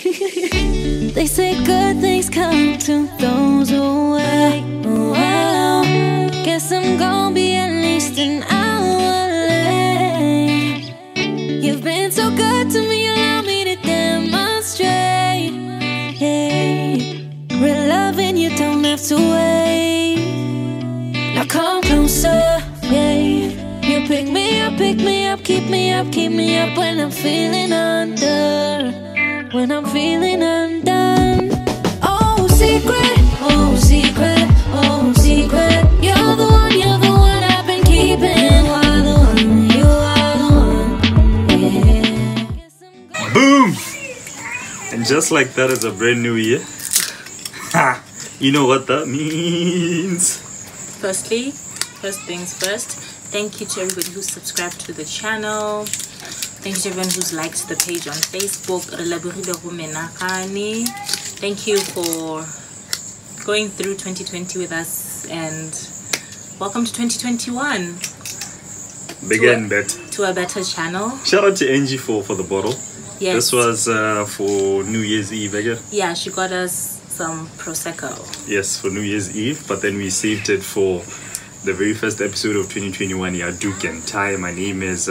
They say good things come to those who wait. Well, guess I'm gonna be at least an hour late. You've been so good to me, allow me to demonstrate. Hey, real loving, you don't have to wait. Now come closer, yeah. You pick me up, keep me up, keep me up when I'm feeling under, when I'm feeling undone. Oh secret, oh secret, oh secret. You're the one I've been keeping. You are the one, you are the one, yeah. Boom! And just like that is a brand new year. Ha! You know what that means. First things first, thank you to everybody who subscribed to the channel. Thank you to everyone who's liked the page on Facebook. Thank you for going through 2020 with us, and welcome to 2021. Bigger and better. To a better channel. Shout out to Angie for the bottle. Yes. This was for New Year's Eve again. Yeah, she got us some Prosecco. Yes, for New Year's Eve, but then we saved it for the very first episode of 2021. Yeah, Doek Tie. My name is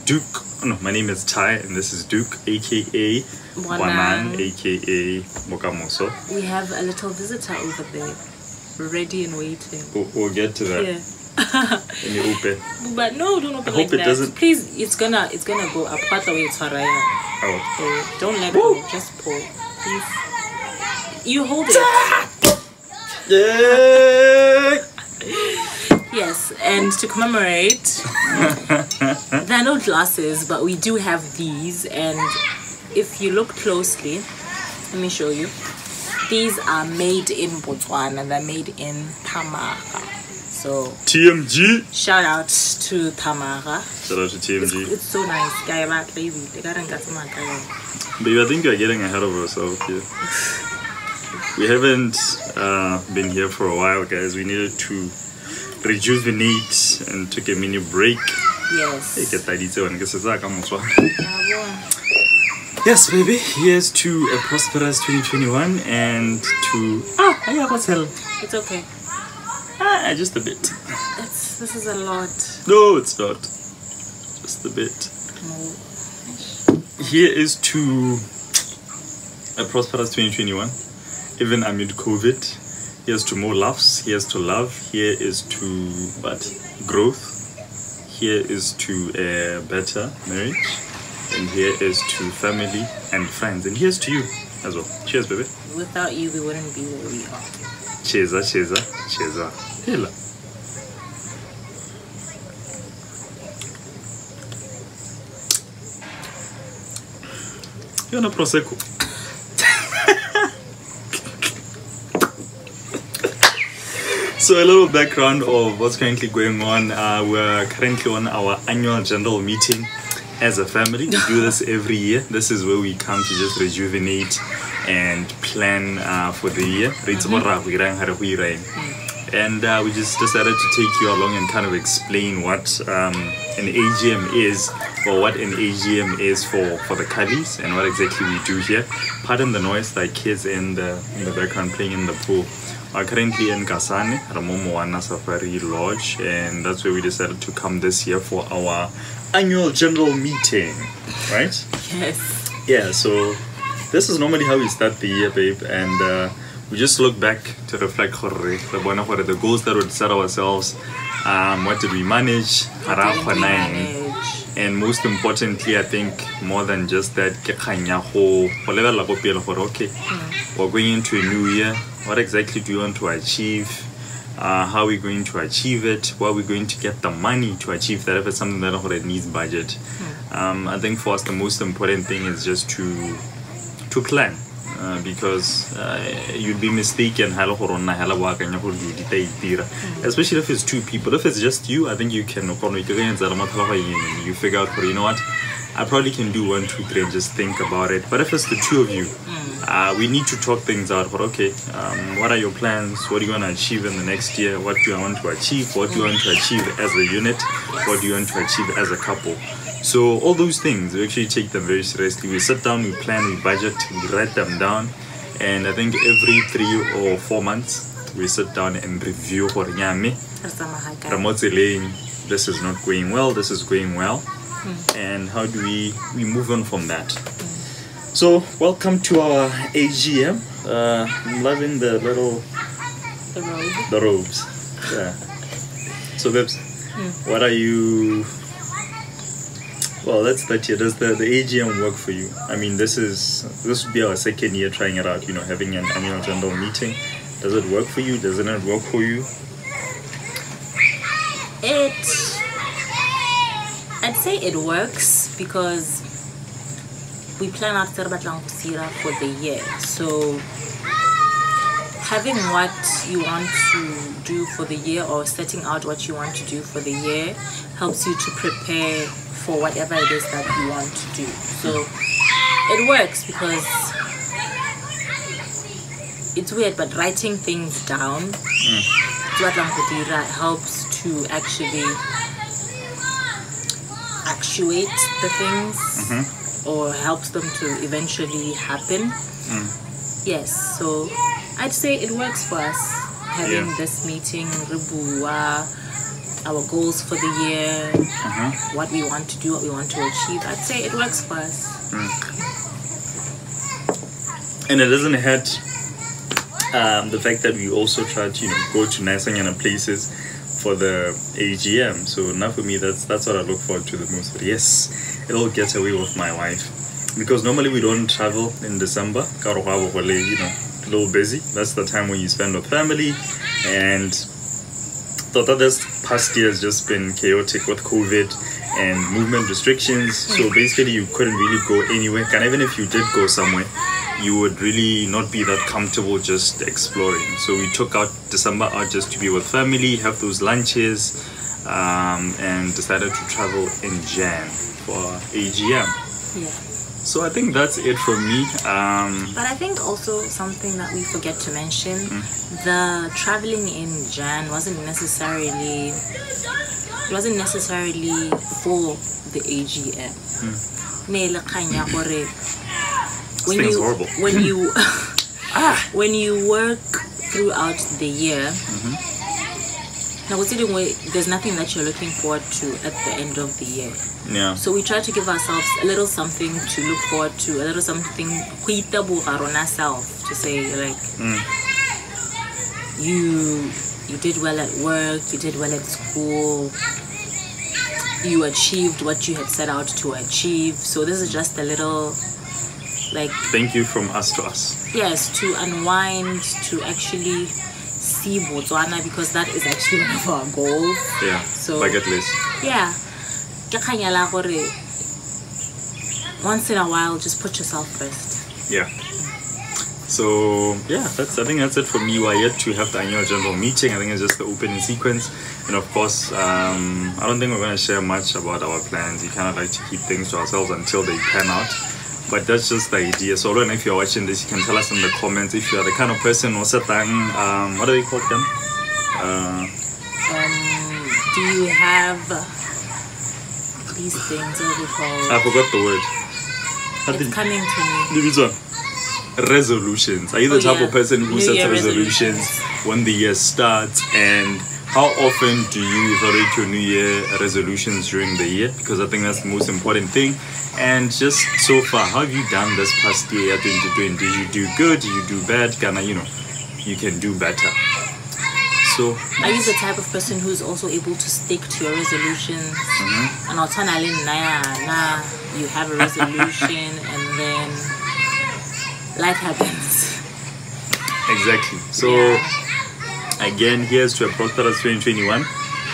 Duke. No, my name is Ty, and this is Duke, aka Wanan, aka Mokamoso. We have a little visitor over there, ready and waiting. We'll get to that. Yeah. But no, don't open like that. Doesn't... Please, it's gonna go up. Part the way it's Haraya. Oh. Don't let go. Just pull. Please. You hold it. Yeah. Yes, and to commemorate, there are no glasses, but we do have these, and if you look closely, let me show you. These are made in Botswana, they're made in Tamara. So TMG. Shout out to Tamara. Shout out to TMG. It's so nice, guy. Baby, I think you're getting ahead of yourself here. We haven't been here for a while, guys. We needed to rejuvenate and took a mini break. Yes. Yes, baby. Here's to a prosperous 2021 and to it's okay. Just a bit. This is a lot. No, it's not. Just a bit. No. Here is to a prosperous 2021, even amid COVID. Here's to more laughs. Here's to love. Here is to what? Growth. Here is to a better marriage. And here is to family and friends. And here's to you as well. Cheers, baby. Without you, we wouldn't be where we are. Cheers, cheers, cheers. Hela. You're not Prosecco. So a little background of what's currently going on. We're currently on our annual general meeting as a family. We do this every year. This is where we come to just rejuvenate and plan for the year. And we just decided to take you along and kind of explain what an AGM is, or what an AGM is for the Kalis, and what exactly we do here. Pardon the noise, like kids in the background playing in the pool. We're currently in Kasane, Ramomoana Safari Lodge, and that's where we decided to come this year for our annual general meeting, right? Yes. Yeah, so this is normally how we start the year, babe, and we just look back to reflect the goals that we set ourselves, what did we manage, and most importantly, I think more than just that, okay, we're going into a new year. What exactly do you want to achieve? How are we going to achieve it? Where are we going to get the money to achieve that? If it's something that needs budget, I think for us the most important thing is just to plan, because you'd be mistaken, especially if it's two people. If it's just you, I think you can you figure out, you know what, I probably can do 1, 2, 3 and just think about it. But if it's the two of you, we need to talk things out. But okay, what are your plans? What do you want to achieve in the next year? What do you want to achieve? What do you want to achieve as a unit? What do you want to achieve as a couple? So all those things, we actually take them very seriously. We sit down, we plan, we budget, we write them down, and I think every 3 or 4 months we sit down and review for Nyame. This is not going well, this is going well, and how do we move on from that? So welcome to our AGM. I'm loving the robes. Yeah. So Babs, what are you? Well, let's start here. Does the AGM work for you? I mean, this would be our 2nd year trying it out. Having an annual general meeting. Does it work for you? Does it not work for you? I'd say it works because we plan out for the year. So having what you want to do for the year, or setting out what you want to do for the year, helps you to prepare for whatever it is that you want to do. So it works because it's weird, but writing things down helps to actually actuate the things, or helps them to eventually happen. Yes, so I'd say it works for us having this meeting, our goals for the year, what we want to do, what we want to achieve. I'd say it works for us. And it doesn't hurt the fact that we also try to go to nice places for the AGM. So now for me, that's what I look forward to the most. But yes, it all gets away with my wife, because normally we don't travel in December. A little busy. That's the time when you spend with family, and this past year has just been chaotic with COVID and movement restrictions. So basically you couldn't really go anywhere, and even if you did go somewhere, you would really not be that comfortable just exploring. So we took out December out just to be with family, have those lunches, and decided to travel in Jan for AGM. So I think that's it from me. But I think also something that we forget to mention, the traveling in Jan wasn't necessarily for the AGM. When you work throughout the year, there's nothing that you're looking forward to at the end of the year. So we try to give ourselves a little something to look forward to, a little something to say, like, you did well at work, you did well at school, you achieved what you had set out to achieve. So this is just a little, like, thank you from us to us. Yes, to unwind, to actually see Botswana, because that is actually one of our goals. So bucket list. Once in a while, just put yourself first. So I think that's it for me. We're yet to have the annual general meeting. I think it's just the opening sequence, and of course I don't think we're going to share much about our plans. We kind of like to keep things to ourselves until they pan out. But that's just the idea. So Rowlene, if you're watching this, you can tell us in the comments if you're the kind of person who said, what do they call them? Do you have these things? What are they called? I forgot the word. It's coming to me. Resolutions. Are you the type of person who sets resolutions when the year starts? And how often do you evaluate your New Year resolutions during the year? Because I think that's the most important thing. And just so far, how have you done this past year 2020? Did you do good? Did you do bad? You can do better. So are you the type of person who's also able to stick to your resolutions? And you have a resolution and then life happens. Exactly. So again, here's to a prosperous 2021.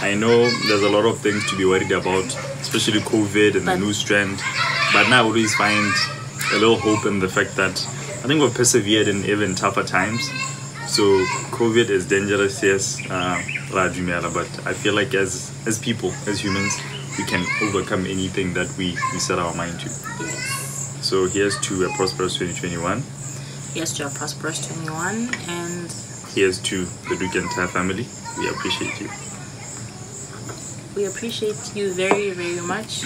I know there's a lot of things to be worried about, especially COVID and the new strand. But now I always find a little hope in the fact that I think we've persevered in even tougher times. So COVID is dangerous, yes, but I feel like as people, as humans, we can overcome anything that we set our mind to. So here's to a prosperous 2021. Here's to a prosperous 21, and here's to the Doek Tie family. We appreciate you. we appreciate you very, very much.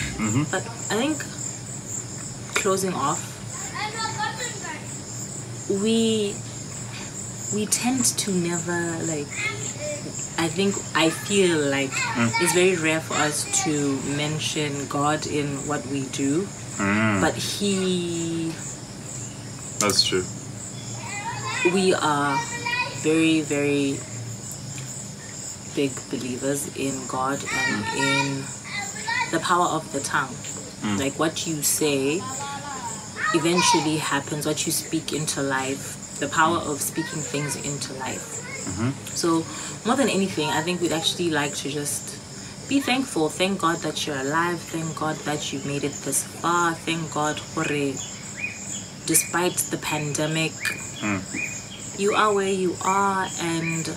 But I think closing off, we tend to never like. I feel like it's very rare for us to mention God in what we do, but That's true. We are very, very big believers in God and in the power of the tongue. Like what you say eventually happens, what you speak into life, the power of speaking things into life. So more than anything, I think we'd actually like to just be thankful. Thank God that you're alive. Thank God that you made it this far. Thank God for it. Despite the pandemic, you are where you are, and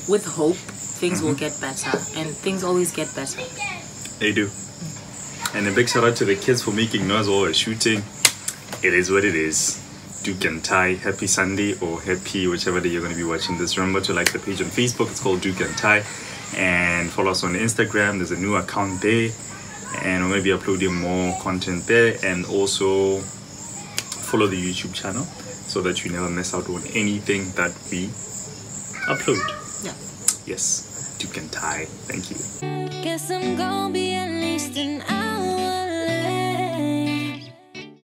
with hope, things will get better, and things always get better. They do. And a big shout out to the kids for making noise while we're shooting. It is what it is. Doek Tie. Happy Sunday, or happy whichever day you're going to be watching this. Remember to like the page on Facebook. It's called Doek Tie, and follow us on Instagram. There's a new account there, and we're going to be uploading more content there, and also follow the YouTube channel so that you never miss out on anything that we upload. Yeah. Yes, Doek Tie. Thank you. Guess I'm gonna be at least an hour.